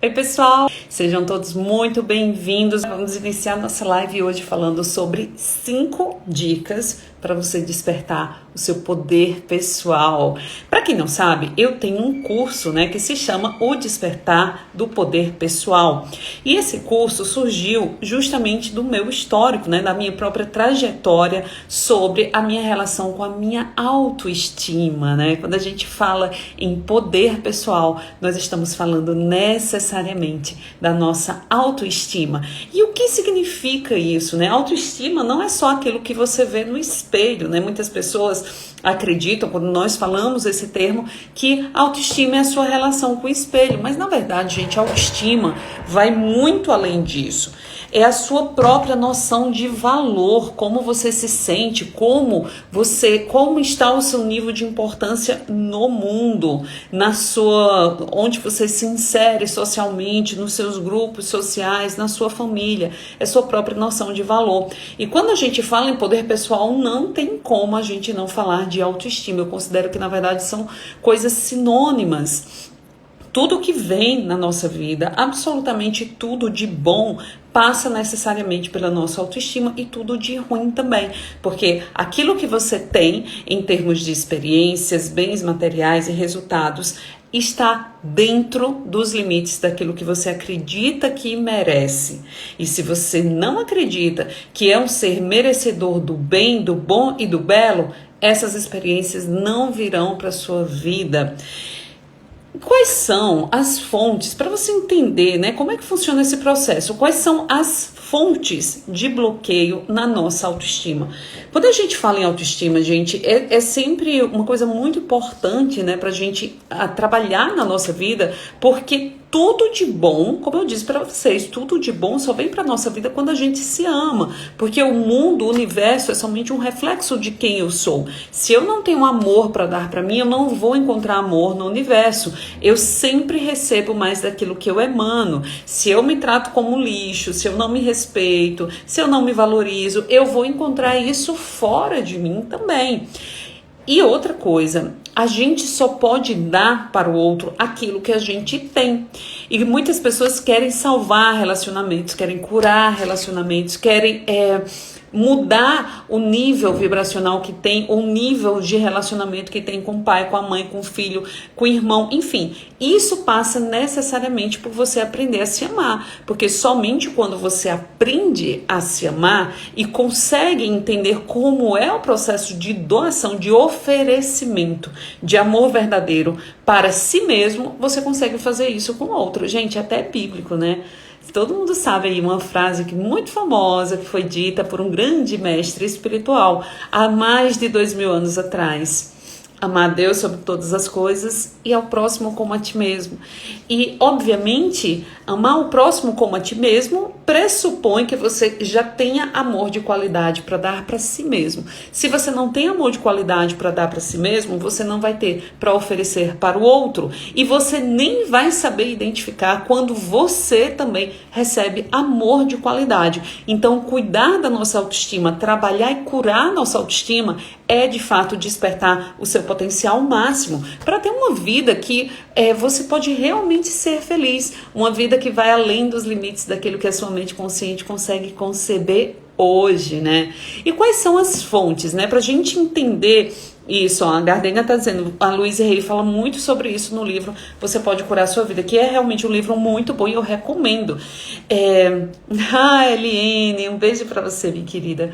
Oi pessoal, sejam todos muito bem-vindos. Vamos iniciar nossa live hoje falando sobre 5 dicas para você despertar o seu poder pessoal. Para quem não sabe, eu tenho um curso, que se chama O Despertar do Poder Pessoal. E esse curso surgiu justamente do meu histórico, da minha própria trajetória sobre a minha relação com a minha autoestima, Quando a gente fala em poder pessoal, nós estamos falando necessariamente da nossa autoestima. E o que significa isso, Autoestima não é só aquilo que você vê no espelho, Muitas pessoas acreditam, quando nós falamos esse termo, que autoestima é a sua relação com o espelho. Mas na verdade, gente, a autoestima vai muito além disso. É a sua própria noção de valor, como você se sente, como está o seu nível de importância no mundo, onde você se insere socialmente, nos seus grupos sociais, na sua família, é sua própria noção de valor. E quando a gente fala em poder pessoal, não tem como a gente não falar de autoestima. Eu considero que na verdade são coisas sinônimas. Tudo que vem na nossa vida, absolutamente tudo de bom, passa necessariamente pela nossa autoestima, e tudo de ruim também, porque aquilo que você tem em termos de experiências, bens materiais e resultados está dentro dos limites daquilo que você acredita que merece. E se você não acredita que é um ser merecedor do bem, do bom e do belo, essas experiências não virão para a sua vida. Quais são as fontes, para você entender, como é que funciona esse processo? Quais são as fontes de bloqueio na nossa autoestima? Quando a gente fala em autoestima, gente, é sempre uma coisa muito importante, para a gente trabalhar na nossa vida, porque tudo de bom, como eu disse para vocês, tudo de bom só vem para nossa vida quando a gente se ama, porque o mundo, o universo é somente um reflexo de quem eu sou. Se eu não tenho amor para dar para mim, eu não vou encontrar amor no universo. Eu sempre recebo mais daquilo que eu emano. Se eu me trato como lixo, se eu não me respeito, se eu não me valorizo, eu vou encontrar isso fora de mim também. E outra coisa, a gente só pode dar para o outro aquilo que a gente tem. E muitas pessoas querem salvar relacionamentos, querem curar relacionamentos, querem mudar o nível vibracional que tem, ou o nível de relacionamento que tem com o pai, com a mãe, com o filho, com o irmão, enfim. Isso passa necessariamente por você aprender a se amar, porque somente quando você aprende a se amar e consegue entender como é o processo de doação, de oferecimento, de amor verdadeiro para si mesmo, você consegue fazer isso com o outro. Gente, até é bíblico, Todo mundo sabe aí uma frase muito famosa que foi dita por um grande mestre espiritual há mais de 2000 anos atrás. Amar a Deus sobre todas as coisas e ao próximo como a ti mesmo. E, obviamente, amar o próximo como a ti mesmo pressupõe que você já tenha amor de qualidade para dar para si mesmo. Se você não tem amor de qualidade para dar para si mesmo, você não vai ter para oferecer para o outro. E você nem vai saber identificar quando você também recebe amor de qualidade. Então, cuidar da nossa autoestima, trabalhar e curar a nossa autoestima é, de fato, despertar o seu potencial máximo para ter uma vida que você pode realmente ser feliz, uma vida que vai além dos limites daquilo que a sua mente consciente consegue conceber hoje, E quais são as fontes, para a gente entender isso? A Gardner está dizendo, a Louise Hay fala muito sobre isso no livro Você Pode Curar a Sua Vida, que é realmente um livro muito bom e eu recomendo. Eliane, um beijo para você, minha querida.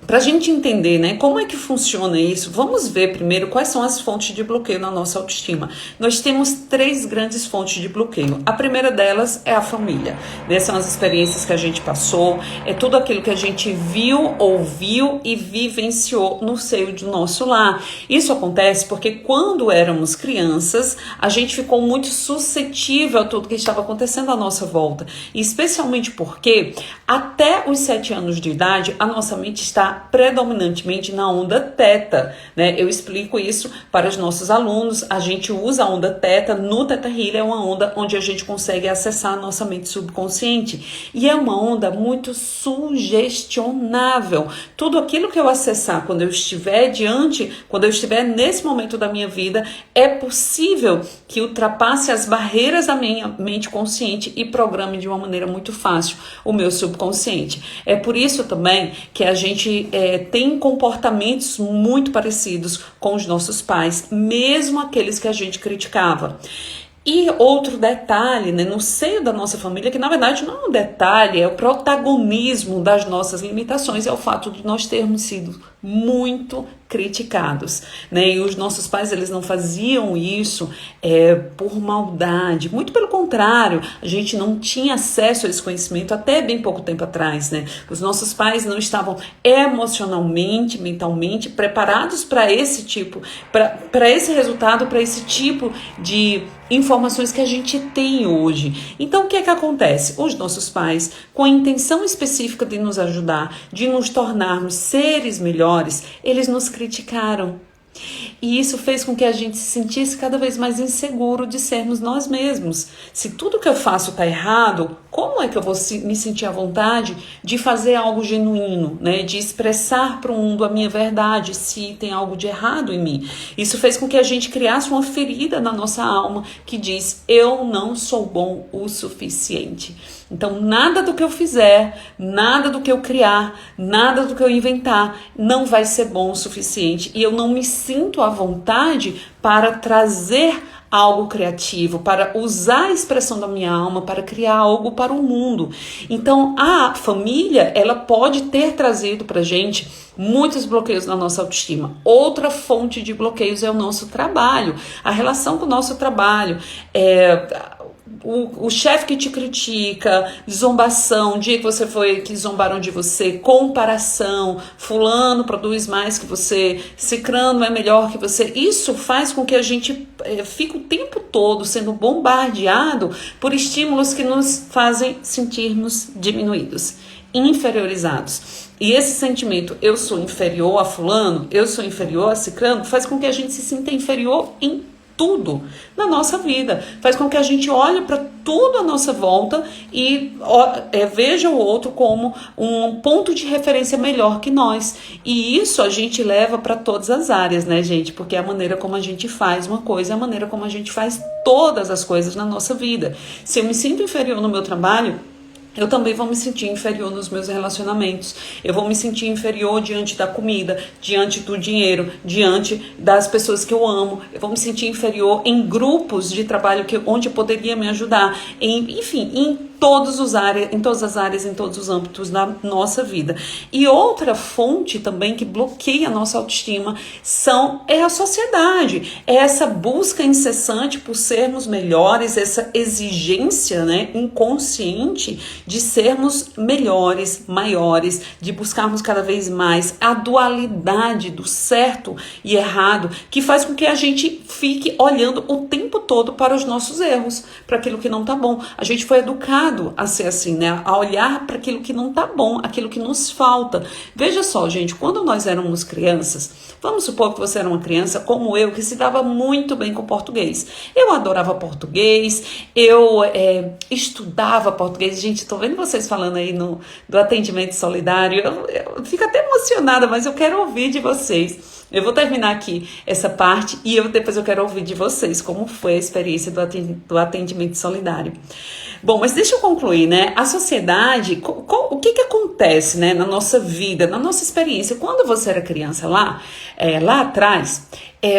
Para a gente entender, como é que funciona isso, vamos ver primeiro quais são as fontes de bloqueio na nossa autoestima. Nós temos 3 grandes fontes de bloqueio. A primeira delas é a família. São as experiências que a gente passou, é tudo aquilo que a gente viu, ouviu e vivenciou no seio do nosso lar. Isso acontece porque quando éramos crianças, a gente ficou muito suscetível a tudo que estava acontecendo à nossa volta. E especialmente porque até os 7 anos de idade, a nossa mente está predominantemente na onda teta, né? Eu explico isso para os nossos alunos. A gente usa a onda teta no Theta Healing, é uma onda onde a gente consegue acessar a nossa mente subconsciente e é uma onda muito sugestionável. Tudo aquilo que eu acessar quando eu estiver nesse momento da minha vida, é possível que ultrapasse as barreiras da minha mente consciente e programe de uma maneira muito fácil o meu subconsciente. É por isso também que a gente tem comportamentos muito parecidos com os nossos pais, mesmo aqueles que a gente criticava. E outro detalhe, né, no seio da nossa família, que na verdade não é um detalhe, é o protagonismo das nossas limitações, é o fato de nós termos sido muito criticados, né? E os nossos pais, eles não faziam isso por maldade, muito pelo contrário, a gente não tinha acesso a esse conhecimento até bem pouco tempo atrás, né? Os nossos pais não estavam emocionalmente, mentalmente preparados para esse tipo, para esse resultado, para esse tipo de informações que a gente tem hoje. Então, o que é que acontece? Os nossos pais, com a intenção específica de nos ajudar, de nos tornarmos seres melhores, eles nos criticaram. E isso fez com que a gente se sentisse cada vez mais inseguro de sermos nós mesmos. Se tudo que eu faço está errado, como é que eu vou me sentir à vontade de fazer algo genuíno, né? De expressar para o mundo a minha verdade, se tem algo de errado em mim? Isso fez com que a gente criasse uma ferida na nossa alma que diz: eu não sou bom o suficiente. Então, nada do que eu fizer, nada do que eu criar, nada do que eu inventar não vai ser bom o suficiente. E eu não me sinto à vontade para trazer algo criativo, para usar a expressão da minha alma, para criar algo para o mundo. Então, a família, ela pode ter trazido para a gente muitos bloqueios na nossa autoestima. Outra fonte de bloqueios é o nosso trabalho, a relação com o nosso trabalho, o chefe que te critica, zombação, dia que zombaram de você, comparação, fulano produz mais que você, cicrano é melhor que você. Isso faz com que a gente fique o tempo todo sendo bombardeado por estímulos que nos fazem sentirmos diminuídos, inferiorizados. E esse sentimento, eu sou inferior a fulano, eu sou inferior a cicrano, faz com que a gente se sinta inferior em tudo na nossa vida, faz com que a gente olhe para tudo à nossa volta e veja o outro como um ponto de referência melhor que nós. E isso a gente leva para todas as áreas, né, gente? Porque é a maneira como a gente faz uma coisa, é a maneira como a gente faz todas as coisas na nossa vida. Se eu me sinto inferior no meu trabalho, eu também vou me sentir inferior nos meus relacionamentos. Eu vou me sentir inferior diante da comida, diante do dinheiro, diante das pessoas que eu amo. Eu vou me sentir inferior em grupos de trabalho onde eu poderia me ajudar. Enfim, em todas as áreas, em todos os âmbitos da nossa vida. E outra fonte também que bloqueia a nossa autoestima é a sociedade. É essa busca incessante por sermos melhores, essa exigência, né, inconsciente de sermos melhores, maiores, de buscarmos cada vez mais a dualidade do certo e errado, que faz com que a gente fique olhando o tempo todo para os nossos erros, para aquilo que não tá bom. A gente foi educado a ser assim, né? A olhar para aquilo que não tá bom, aquilo que nos falta. Veja só, gente, quando nós éramos crianças, vamos supor que você era uma criança como eu, que se dava muito bem com português. Eu adorava português, eu estudava português. Gente, tô vendo vocês falando aí do atendimento solidário, eu fico até emocionada, mas eu quero ouvir de vocês. Eu vou terminar aqui essa parte e depois eu quero ouvir de vocês como foi a experiência do atendimento solidário. Bom, mas deixa eu concluir, né? A sociedade, o que acontece, né, na nossa vida, na nossa experiência? Quando você era criança lá atrás,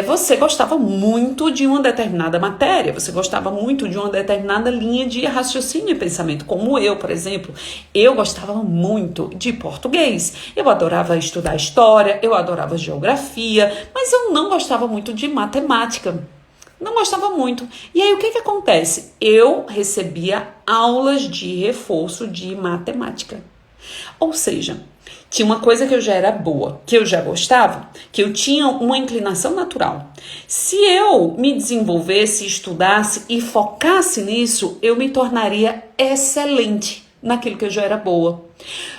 você gostava muito de uma determinada matéria, você gostava muito de uma determinada linha de raciocínio e pensamento, como eu, por exemplo. Eu gostava muito de português, eu adorava estudar história, eu adorava geografia, mas eu não gostava muito de matemática. Não gostava muito. E aí o que acontece? Eu recebia aulas de reforço de matemática. Ou seja, tinha uma coisa que eu já era boa, que eu já gostava, que eu tinha uma inclinação natural. Se eu me desenvolvesse, estudasse e focasse nisso, eu me tornaria excelente naquilo que eu já era boa.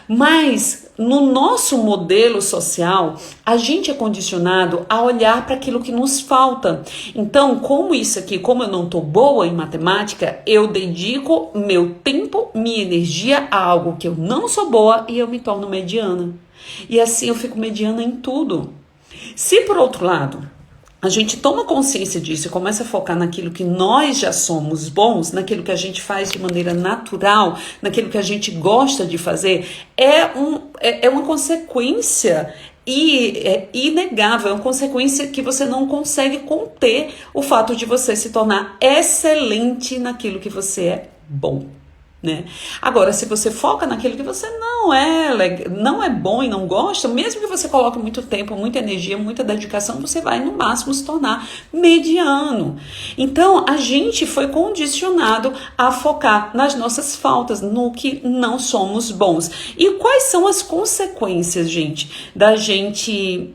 Mas no nosso modelo social, a gente é condicionado a olhar para aquilo que nos falta. Então, como eu não estou boa em matemática, eu dedico meu tempo, minha energia a algo que eu não sou boa e eu me torno mediana. E assim eu fico mediana em tudo. Se por outro lado, a gente toma consciência disso e começa a focar naquilo que nós já somos bons, naquilo que a gente faz de maneira natural, naquilo que a gente gosta de fazer, é uma consequência e é inegável, é uma consequência que você não consegue conter o fato de você se tornar excelente naquilo que você é bom. Né? Agora, se você foca naquilo que você não é bom e não gosta, mesmo que você coloque muito tempo, muita energia, muita dedicação, você vai no máximo se tornar mediano. Então, a gente foi condicionado a focar nas nossas faltas, no que não somos bons. E quais são as consequências, gente, da gente...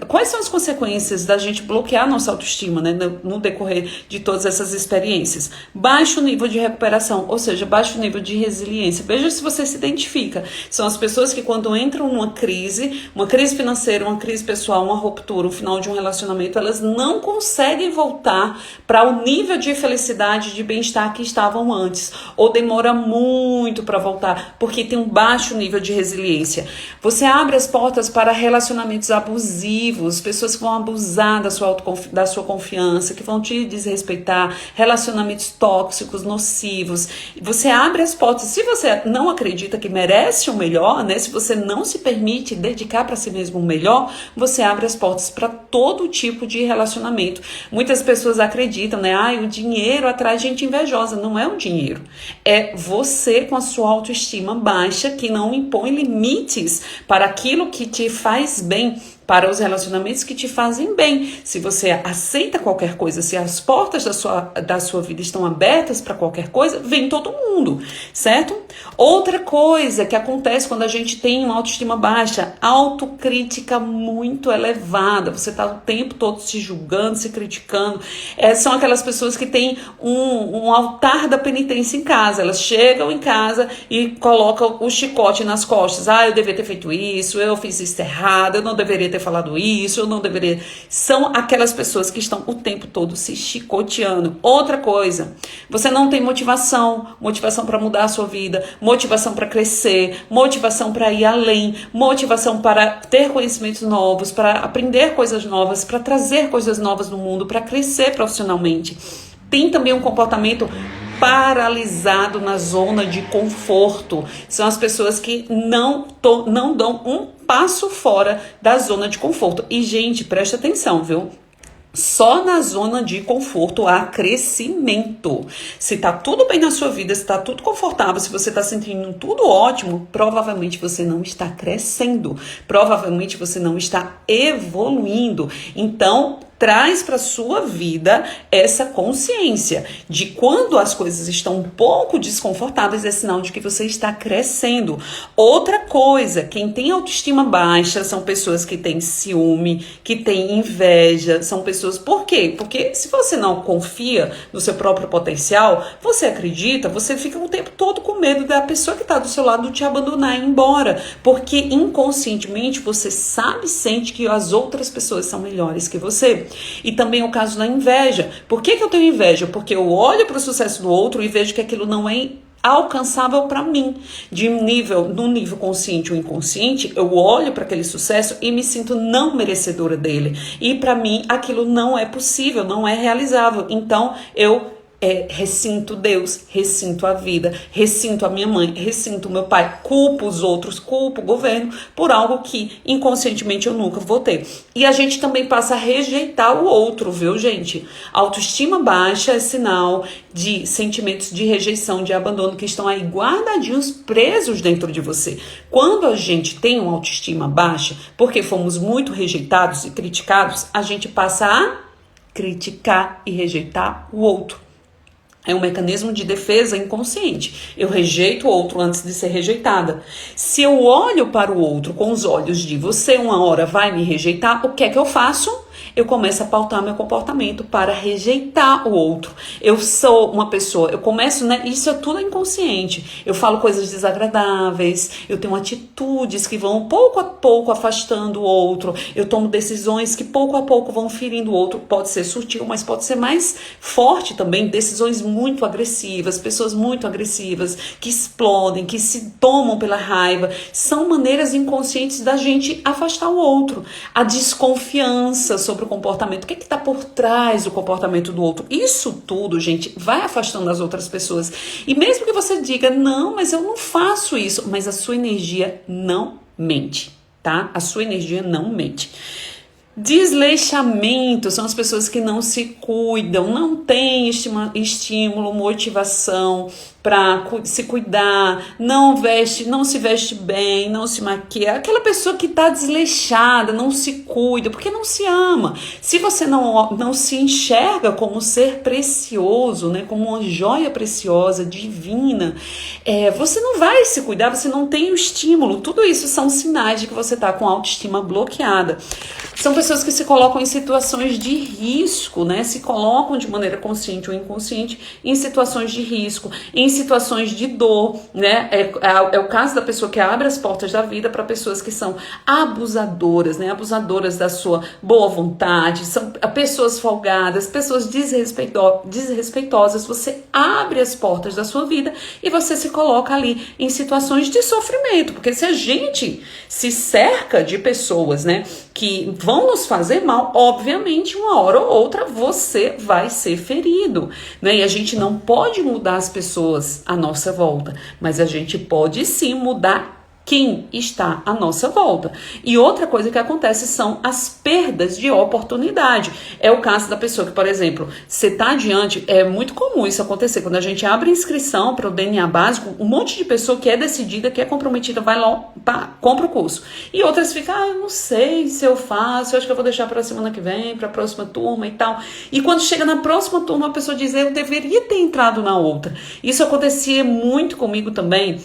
quais são as consequências da gente bloquear nossa autoestima, né, no decorrer de todas essas experiências? Baixo nível de recuperação, ou seja, baixo nível de resiliência. Veja se você se identifica. São as pessoas que quando entram numa crise financeira, uma crise pessoal, uma ruptura, o final de um relacionamento, elas não conseguem voltar para o nível de felicidade, de bem-estar que estavam antes, ou demora muito para voltar, porque tem um baixo nível de resiliência. Você abre as portas para relacionamentos abusivos, pessoas que vão abusar da sua confiança, que vão te desrespeitar, relacionamentos tóxicos, nocivos. Você abre as portas. Se você não acredita que merece o melhor, né? Se você não se permite dedicar para si mesmo o melhor, você abre as portas para todo tipo de relacionamento. Muitas pessoas acreditam, né? O dinheiro atrai gente invejosa. Não é o dinheiro. É você com a sua autoestima baixa que não impõe limites para aquilo que te faz bem, para os relacionamentos que te fazem bem. Se você aceita qualquer coisa, se as portas da sua vida estão abertas para qualquer coisa, vem todo mundo, certo? Outra coisa que acontece quando a gente tem uma autoestima baixa, autocrítica muito elevada. Você está o tempo todo se julgando, se criticando. São aquelas pessoas que têm um altar da penitência em casa. Elas chegam em casa e colocam o chicote nas costas. Eu deveria ter feito isso, eu fiz isso errado, eu não deveria ter falado isso, eu não deveria... São aquelas pessoas que estão o tempo todo se chicoteando. Outra coisa, você não tem motivação para mudar a sua vida, motivação para crescer, motivação para ir além, motivação para ter conhecimentos novos, para aprender coisas novas, para trazer coisas novas no mundo, para crescer profissionalmente. Tem também um comportamento paralisado na zona de conforto. São as pessoas que não dão um passo fora da zona de conforto. E, gente, presta atenção, viu? Só na zona de conforto há crescimento. Se tá tudo bem na sua vida, se tá tudo confortável, se você tá sentindo tudo ótimo, provavelmente você não está crescendo. Provavelmente você não está evoluindo. Então, traz para sua vida essa consciência de quando as coisas estão um pouco desconfortáveis, é sinal de que você está crescendo. Outra coisa, quem tem autoestima baixa são pessoas que têm ciúme, que têm inveja, são pessoas... Por quê? Porque se você não confia no seu próprio potencial, você acredita, você fica o tempo todo com medo da pessoa que está do seu lado te abandonar e ir embora, porque inconscientemente você sente que as outras pessoas são melhores que você. E também o caso da inveja. Por que eu tenho inveja? Porque eu olho para o sucesso do outro e vejo que aquilo não é alcançável para mim. No nível consciente ou inconsciente, eu olho para aquele sucesso e me sinto não merecedora dele. E para mim aquilo não é possível, não é realizável. Então eu ressinto Deus, ressinto a vida, ressinto a minha mãe, ressinto o meu pai, culpo os outros, culpo o governo por algo que inconscientemente eu nunca vou ter. E a gente também passa a rejeitar o outro, viu, gente? Autoestima baixa é sinal de sentimentos de rejeição, de abandono que estão aí guardadinhos, presos dentro de você. Quando a gente tem uma autoestima baixa, porque fomos muito rejeitados e criticados, a gente passa a criticar e rejeitar o outro. É um mecanismo de defesa inconsciente. Eu rejeito o outro antes de ser rejeitada. Se eu olho para o outro com os olhos de você uma hora vai me rejeitar, o que é que eu faço? eu começo a pautar meu comportamento para rejeitar o outro. Eu sou uma pessoa, eu começo, né? Isso é tudo inconsciente. Eu falo coisas desagradáveis, eu tenho atitudes que vão pouco a pouco afastando o outro, eu tomo decisões que pouco a pouco vão ferindo o outro. Pode ser sutil, mas pode ser mais forte também. Decisões muito agressivas, pessoas muito agressivas, que explodem, que se tomam pela raiva. São maneiras inconscientes da gente afastar o outro. A desconfiança sobre o comportamento. O que está por trás do comportamento do outro? Isso tudo, gente, vai afastando as outras pessoas. E mesmo que você diga, não, mas eu não faço isso, mas a sua energia não mente, tá? A sua energia não mente. Desleixamento são as pessoas que não se cuidam, não têm estímulo, motivação para se cuidar, não se veste bem, não se maquia. Aquela pessoa que está desleixada, não se cuida, porque não se ama. Se você não se enxerga como um ser precioso, né, como uma joia preciosa, divina, você não vai se cuidar, você não tem o estímulo. Tudo isso são sinais de que você está com a autoestima bloqueada. São pessoas que se colocam em situações de risco, né? Se colocam de maneira consciente ou inconsciente em situações de risco, em situações de dor, né? É o caso da pessoa que abre as portas da vida para pessoas que são abusadoras, né? Abusadoras da sua boa vontade, são pessoas folgadas, pessoas desrespeitosas. Você abre as portas da sua vida e você se coloca ali em situações de sofrimento, porque se a gente se cerca de pessoas, né, que vão nos fazer mal, obviamente uma hora ou outra você vai ser ferido, né? E a gente não pode mudar as pessoas à nossa volta, mas a gente pode sim mudar quem está à nossa volta. E outra coisa que acontece são as perdas de oportunidade. É o caso da pessoa que, por exemplo, você está adiante, é muito comum isso acontecer, quando a gente abre inscrição para o DNA básico, um monte de pessoa que é decidida, que é comprometida, vai lá, compra o curso. E outras ficam, eu não sei se eu faço, eu acho que eu vou deixar para a semana que vem, para a próxima turma e tal. E quando chega na próxima turma, a pessoa diz, eu deveria ter entrado na outra. Isso acontecia muito comigo também,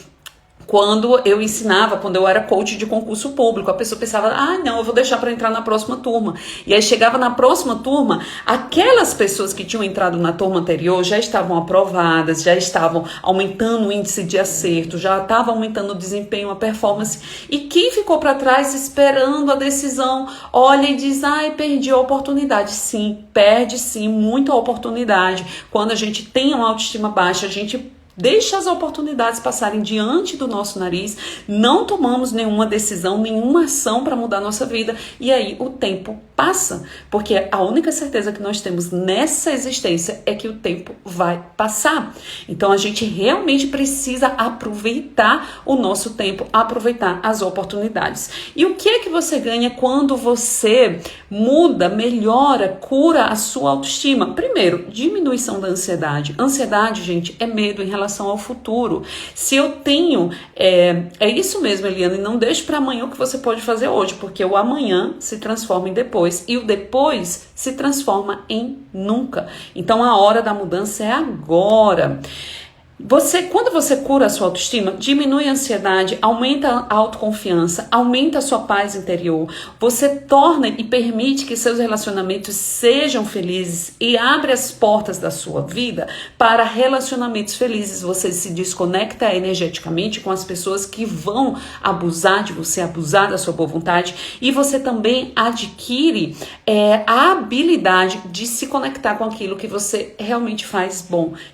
quando eu ensinava, quando eu era coach de concurso público. A pessoa pensava, não, eu vou deixar para entrar na próxima turma. E aí chegava na próxima turma, aquelas pessoas que tinham entrado na turma anterior já estavam aprovadas, já estavam aumentando o índice de acerto, já estava aumentando o desempenho, a performance. E quem ficou para trás esperando a decisão, olha e diz, perdi a oportunidade. Sim, perde sim muita oportunidade. Quando a gente tem uma autoestima baixa, a gente deixa as oportunidades passarem diante do nosso nariz, não tomamos nenhuma decisão, nenhuma ação para mudar a nossa vida, e aí o tempo passa, porque a única certeza que nós temos nessa existência é que o tempo vai passar. Então a gente realmente precisa aproveitar o nosso tempo, aproveitar as oportunidades. E o que é que você ganha quando você muda, melhora, cura a sua autoestima? Primeiro, diminuição da ansiedade. Ansiedade, gente, é medo em relação ao futuro. Se eu tenho, é isso mesmo, Eliana, e não deixe para amanhã o que você pode fazer hoje, porque o amanhã se transforma em depois e o depois se transforma em nunca. Então a hora da mudança é agora. Quando você cura a sua autoestima, diminui a ansiedade, aumenta a autoconfiança, aumenta a sua paz interior, você torna e permite que seus relacionamentos sejam felizes e abre as portas da sua vida para relacionamentos felizes. Você se desconecta energeticamente com as pessoas que vão abusar de você, abusar da sua boa vontade, e você também adquire a habilidade de se conectar com aquilo que você realmente faz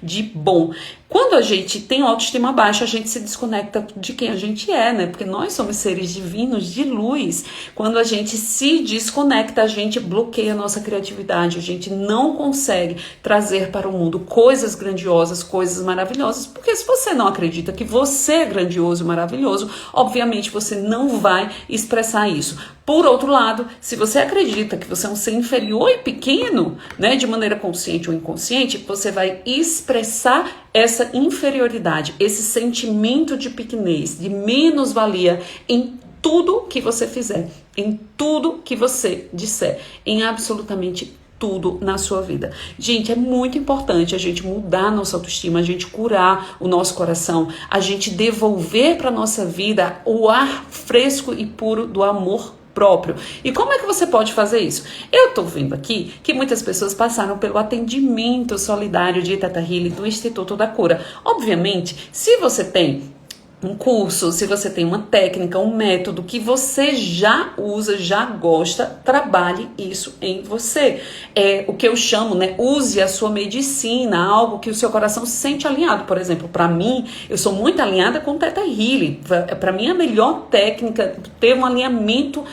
de bom. Quando a gente tem autoestima baixa, a gente se desconecta de quem a gente é, né? Porque nós somos seres divinos de luz. Quando a gente se desconecta, a gente bloqueia a nossa criatividade. A gente não consegue trazer para o mundo coisas grandiosas, coisas maravilhosas. Porque se você não acredita que você é grandioso e maravilhoso, obviamente você não vai expressar isso. Por outro lado, se você acredita que você é um ser inferior e pequeno, né, de maneira consciente ou inconsciente, você vai expressar essa inferioridade, esse sentimento de pequenez, de menos-valia em tudo que você fizer, em tudo que você disser, em absolutamente tudo na sua vida. Gente, é muito importante a gente mudar a nossa autoestima, a gente curar o nosso coração, a gente devolver para a nossa vida o ar fresco e puro do amor próprio. E como é que você pode fazer isso? Eu tô vendo aqui que muitas pessoas passaram pelo atendimento solidário de Theta Healing do Instituto da Cura. Obviamente, se você tem um curso, se você tem uma técnica, um método que você já usa, já gosta, trabalhe isso em você. É o que eu chamo, né? Use a sua medicina, algo que o seu coração se sente alinhado. Por exemplo, para mim, eu sou muito alinhada com o Theta Healing. Para mim, a melhor técnica, ter um alinhamento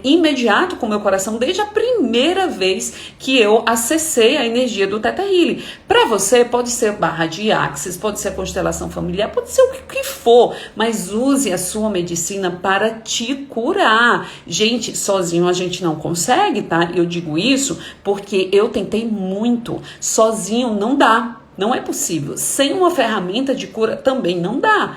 imediato com o meu coração desde a primeira vez que eu acessei a energia do Theta Healing. Para você, pode ser barra de Axis, pode ser a constelação familiar, pode ser o que for, mas use a sua medicina para te curar. Gente, sozinho a gente não consegue, tá? Eu digo isso porque eu tentei muito. Sozinho não dá. Não é possível. Sem uma ferramenta de cura também não dá.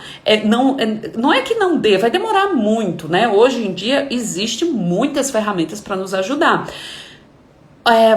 Não é que não dê, vai demorar muito, né? Hoje em dia existem muitas ferramentas para nos ajudar.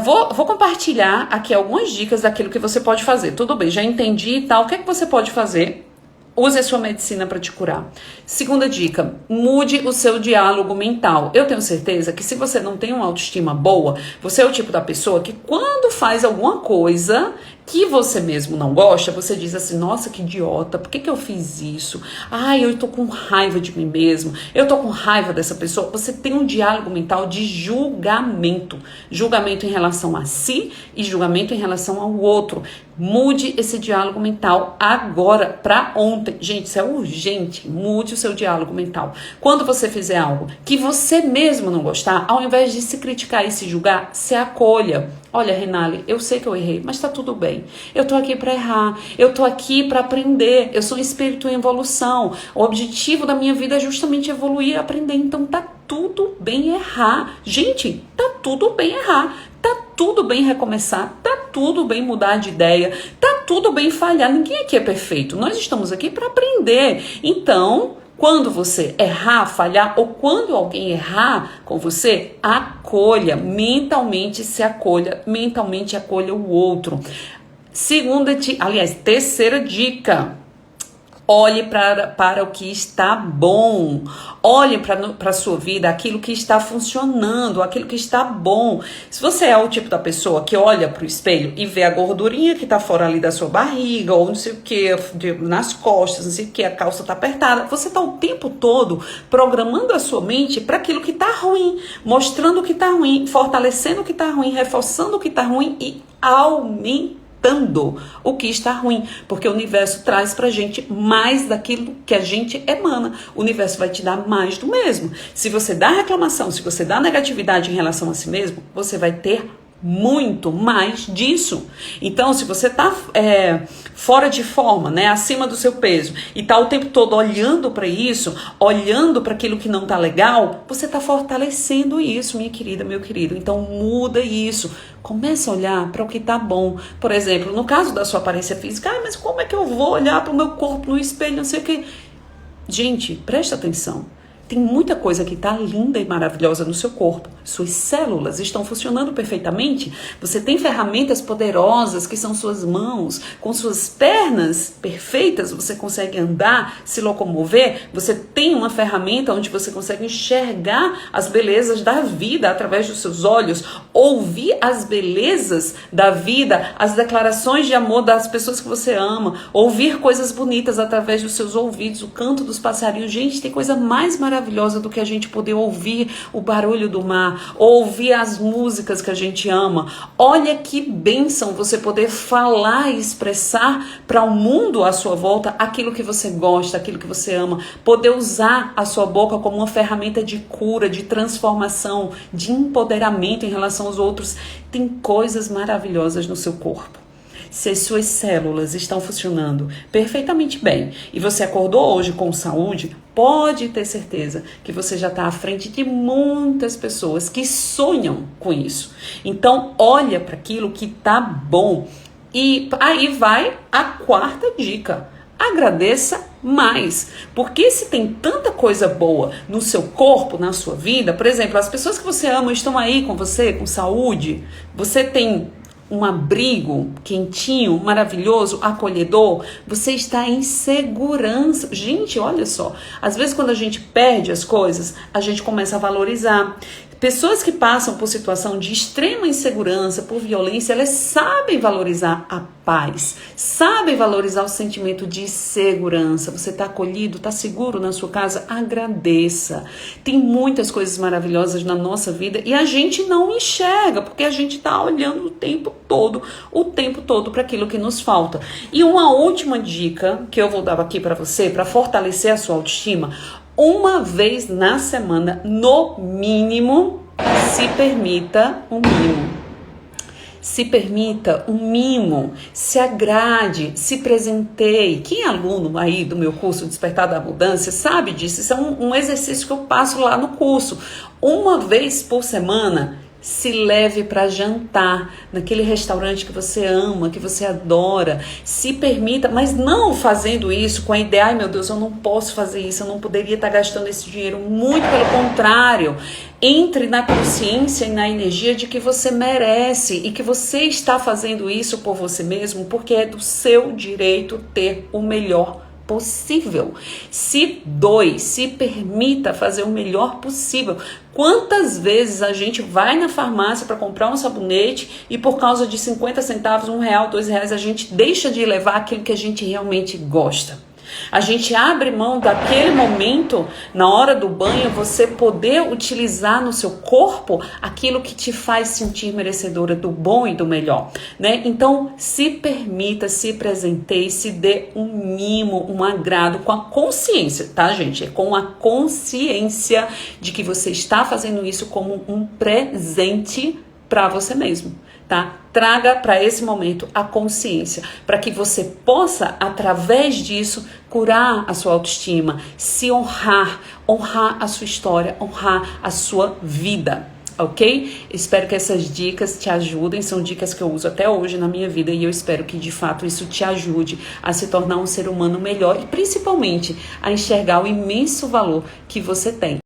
Vou compartilhar aqui algumas dicas daquilo que você pode fazer. Tudo bem, já entendi e tal. O que é que você pode fazer? Use a sua medicina para te curar. Segunda dica, mude o seu diálogo mental. Eu tenho certeza que se você não tem uma autoestima boa, você é o tipo da pessoa que quando faz alguma coisa que você mesmo não gosta, você diz assim, nossa, que idiota, por que eu fiz isso? Ai, eu tô com raiva de mim mesmo, eu tô com raiva dessa pessoa. Você tem um diálogo mental de julgamento. Julgamento em relação a si e julgamento em relação ao outro. Mude esse diálogo mental agora, para ontem. Gente, isso é urgente. Mude o seu diálogo mental. Quando você fizer algo que você mesmo não gostar, ao invés de se criticar e se julgar, se acolha. Olha, Renale, eu sei que eu errei, mas tá tudo bem. Eu tô aqui para errar, eu tô aqui para aprender, eu sou um espírito em evolução. O objetivo da minha vida é justamente evoluir e aprender, então tá tudo bem errar. Gente, tá tudo bem errar, tá tudo bem recomeçar, tá tudo bem mudar de ideia, tá tudo bem falhar. Ninguém aqui é perfeito, nós estamos aqui para aprender. Então, quando você errar, falhar, ou quando alguém errar com você, acolha, mentalmente se acolha, mentalmente acolha o outro. Terceira dica. Olhe para o que está bom. Olhe para a sua vida aquilo que está funcionando, aquilo que está bom. Se você é o tipo da pessoa que olha para o espelho e vê a gordurinha que está fora ali da sua barriga, ou não sei o que, nas costas, não sei o que, a calça está apertada, você está o tempo todo programando a sua mente para aquilo que está ruim, mostrando o que está ruim, fortalecendo o que está ruim, reforçando o que está ruim e aumentando o que está ruim, porque o universo traz pra gente mais daquilo que a gente emana. O universo vai te dar mais do mesmo. Se você dá reclamação, se você dá negatividade em relação a si mesmo, você vai ter muito mais disso. Então, se você tá fora de forma, né, acima do seu peso, e tá o tempo todo olhando para isso, olhando para aquilo que não tá legal, você tá fortalecendo isso, minha querida, meu querido. Então, muda isso. Começa a olhar para o que tá bom. Por exemplo, no caso da sua aparência física, mas como é que eu vou olhar para o meu corpo no espelho, não sei o que. Gente, presta atenção. Tem muita coisa que está linda e maravilhosa no seu corpo. Suas células estão funcionando perfeitamente. Você tem ferramentas poderosas que são suas mãos. Com suas pernas perfeitas, você consegue andar, se locomover. Você tem uma ferramenta onde você consegue enxergar as belezas da vida através dos seus olhos. Ouvir as belezas da vida, as declarações de amor das pessoas que você ama. Ouvir coisas bonitas através dos seus ouvidos, o canto dos passarinhos. Gente, tem coisa mais maravilhosa do que a gente poder ouvir o barulho do mar, ouvir as músicas que a gente ama. Olha que bênção você poder falar e expressar para o mundo à sua volta aquilo que você gosta, aquilo que você ama. Poder usar a sua boca como uma ferramenta de cura, de transformação, de empoderamento em relação aos outros. Tem coisas maravilhosas no seu corpo. Se as suas células estão funcionando perfeitamente bem e você acordou hoje com saúde, pode ter certeza que você já está à frente de muitas pessoas que sonham com isso. Então, olha para aquilo que está bom. E aí vai a quarta dica. Agradeça mais, porque se tem tanta coisa boa no seu corpo, na sua vida, por exemplo, as pessoas que você ama estão aí com você, com saúde, você tem um abrigo quentinho, maravilhoso, acolhedor, você está em segurança. Gente, olha só, às vezes quando a gente perde as coisas, a gente começa a valorizar. Pessoas que passam por situação de extrema insegurança, por violência, elas sabem valorizar a paz, sabem valorizar o sentimento de segurança. Você está acolhido, está seguro na sua casa? Agradeça. Tem muitas coisas maravilhosas na nossa vida e a gente não enxerga, porque a gente está olhando o tempo todo para aquilo que nos falta. E uma última dica que eu vou dar aqui para você, para fortalecer a sua autoestima: uma vez na semana, no mínimo, se permita um mimo. Se permita um mimo, se agrade, se presenteie. Quem é aluno aí do meu curso Despertar da Abundância sabe disso. Isso é um exercício que eu passo lá no curso. Uma vez por semana, se leve para jantar naquele restaurante que você ama, que você adora. Se permita, mas não fazendo isso com a ideia: ai meu Deus, eu não posso fazer isso, eu não poderia estar gastando esse dinheiro. Muito pelo contrário, entre na consciência e na energia de que você merece e que você está fazendo isso por você mesmo, porque é do seu direito ter o melhor possível. Se doe, se permita fazer o melhor possível. Quantas vezes a gente vai na farmácia para comprar um sabonete e por causa de 50 centavos, R$1, R$2, a gente deixa de levar aquilo que a gente realmente gosta? A gente abre mão daquele momento, na hora do banho, você poder utilizar no seu corpo aquilo que te faz sentir merecedora do bom e do melhor, né? Então, se permita, se presenteie, se dê um mimo, um agrado com a consciência, tá, gente? É com a consciência de que você está fazendo isso como um presente para você mesmo, tá? Traga para esse momento a consciência, para que você possa, através disso, curar a sua autoestima, se honrar a sua história, honrar a sua vida, ok? Espero que essas dicas te ajudem, são dicas que eu uso até hoje na minha vida e eu espero que de fato isso te ajude a se tornar um ser humano melhor e principalmente a enxergar o imenso valor que você tem.